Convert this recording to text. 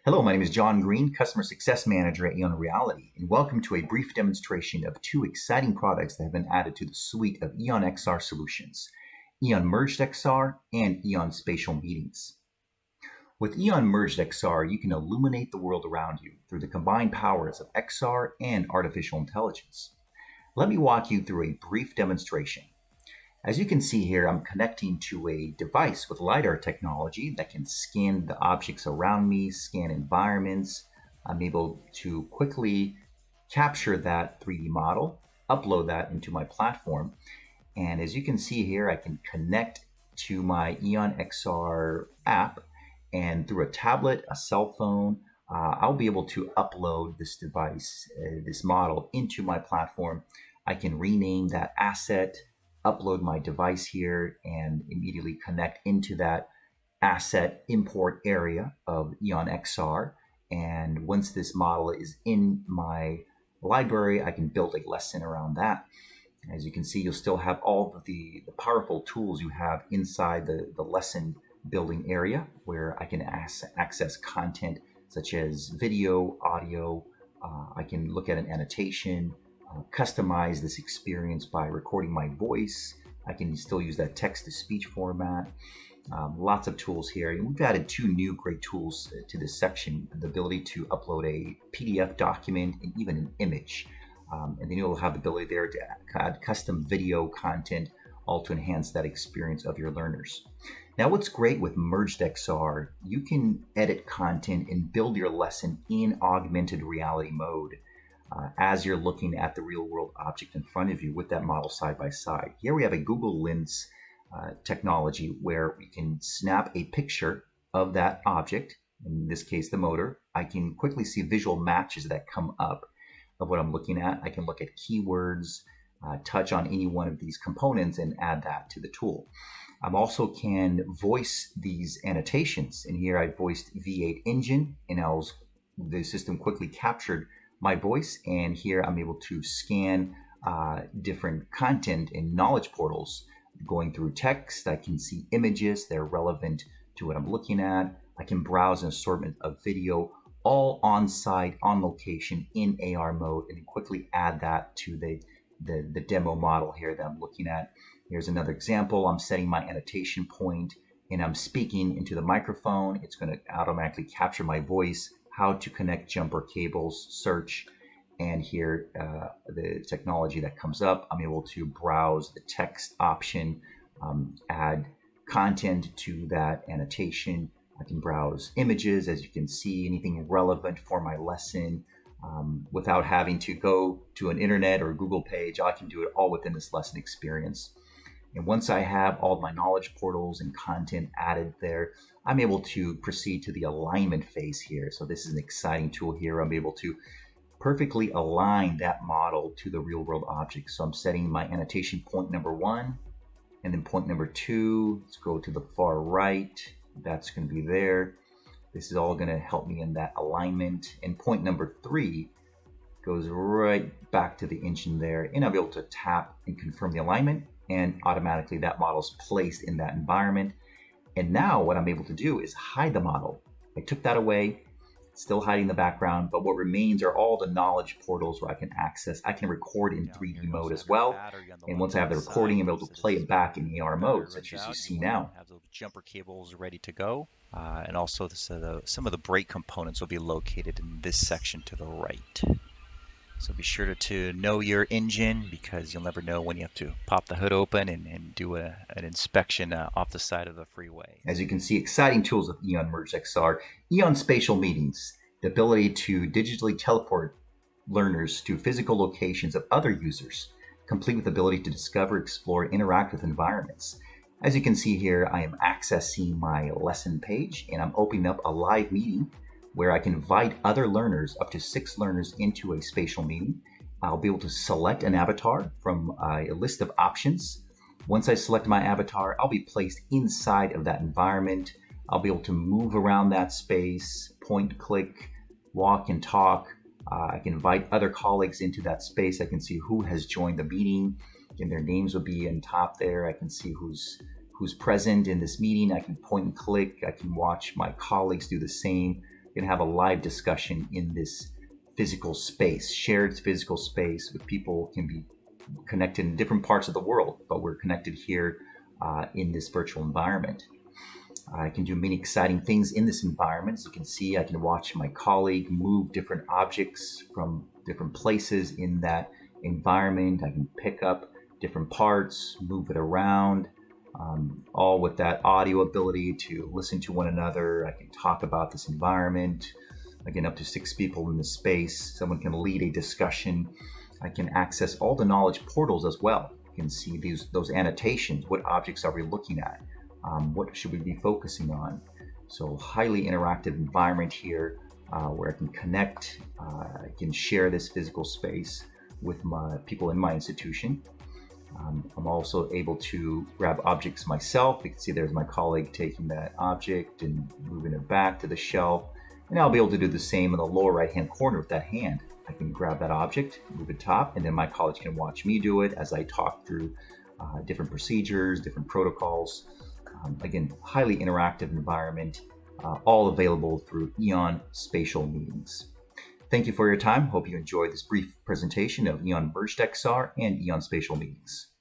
Hello, my name is John Green, Customer Success Manager at EON Reality, and welcome to a brief demonstration of two exciting products that have been added to the suite of EON-XR solutions, EON Merged XR and EON Spatial Meetings. With EON Merged XR, you can illuminate the world around you through the combined powers of XR and artificial intelligence. Let me walk you through a brief demonstration. As you can see here, I'm connecting to a device with LiDAR technology that can scan the objects around me, scan environments. I'm able to quickly capture that 3D model, upload that into my platform. And as you can see here, I can connect to my EON-XR app, and through a tablet, a cell phone, I'll be able to upload this device, this model, into my platform. I can rename that asset, upload my device here, and immediately connect into that asset import area of EON-XR. And once this model is in my library, I can build a lesson around that. As you can see, you'll still have all of the powerful tools you have inside the lesson building area, where I can access content such as video, audio. I can look at an annotation, customize this experience by recording my voice. I can still use that text-to-speech format. Lots of tools here. And we've added two new great tools to this section, the ability to upload a PDF document and even an image. And then you'll have the ability there to add custom video content, all to enhance that experience of your learners. Now, what's great with Merged XR, you can edit content and build your lesson in augmented reality mode. As you're looking at the real world object in front of you with that model side by side. Here we have a Google Lens technology where we can snap a picture of that object, in this case the motor. I can quickly see visual matches that come up of what I'm looking at. I can look at keywords, touch on any one of these components and add that to the tool. I also can voice these annotations. And here I voiced V8 engine, and the system quickly captured my voice, and here I'm able to scan different content in knowledge portals. Going through text, I can see images that are relevant to what I'm looking at. I can browse an assortment of video, all on site, on location, in AR mode, and quickly add that to the demo model here that I'm looking at. Here's another example. I'm setting my annotation point, and I'm speaking into the microphone. It's going to automatically capture my voice, how to connect jumper cables, search, and here the technology that comes up. I'm able to browse the text option, add content to that annotation. I can browse images, as you can see, anything relevant for my lesson without having to go to an internet or Google page. I can do it all within this lesson experience. And once I have all my knowledge portals and content added there, I'm able to proceed to the alignment phase here. So this is an exciting tool here. I'm able to perfectly align that model to the real world object. So I'm setting my annotation point number 1, and then point number 2. Let's go to the far right. That's going to be there. This is all going to help me in that alignment. And point number 3 goes right back to the engine there. And I'll be able to tap and confirm the alignment, and automatically that model is placed in that environment. And now what I'm able to do is hide the model. I took that away, still hiding the background, but what remains are all the knowledge portals where I can access. I can record in 3D mode as well. And once I have the recording, I'm able to play it back in AR mode, such as you see now. Have the jumper cables ready to go. And also some of the brake components will be located in this section to the right. So be sure to know your engine, because you'll never know when you have to pop the hood open and do an inspection off the side of the freeway. As you can see, exciting tools with EON Merged XR, EON Spatial Meetings, the ability to digitally teleport learners to physical locations of other users, complete with the ability to discover, explore, and interact with environments. As you can see here, I am accessing my lesson page, and I'm opening up a live meeting where I can invite other learners, up to 6 learners, into a spatial meeting. I'll be able to select an avatar from a list of options. Once I select my avatar, I'll be placed inside of that environment. I'll be able to move around that space, point, click, walk and talk. I can invite other colleagues into that space. I can see who has joined the meeting, and their names will be on top there. I can see who's present in this meeting. I can point and click. I can watch my colleagues do the same. can have a live discussion in this physical space, shared physical space with people can be connected in different parts of the world, but we're connected here in this virtual environment. I can do many exciting things in this environment. As you can see, I can watch my colleague move different objects from different places in that environment. I can pick up different parts, move it around, all with that audio ability to listen to one another. I can talk about this environment. Again, up to 6 people in the space. Someone can lead a discussion. I can access all the knowledge portals as well. You can see those annotations. What objects are we looking at? What should we be focusing on? So highly interactive environment here where I can connect, I can share this physical space with my people in my institution. I'm also able to grab objects myself. You can see there's my colleague taking that object and moving it back to the shelf. And I'll be able to do the same in the lower right-hand corner with that hand. I can grab that object, move it top, and then my colleague can watch me do it as I talk through different procedures, different protocols. Again, highly interactive environment, all available through EON Spatial Meetings. Thank you for your time. Hope you enjoyed this brief presentation of EON Merged XR and EON Spatial Meetings.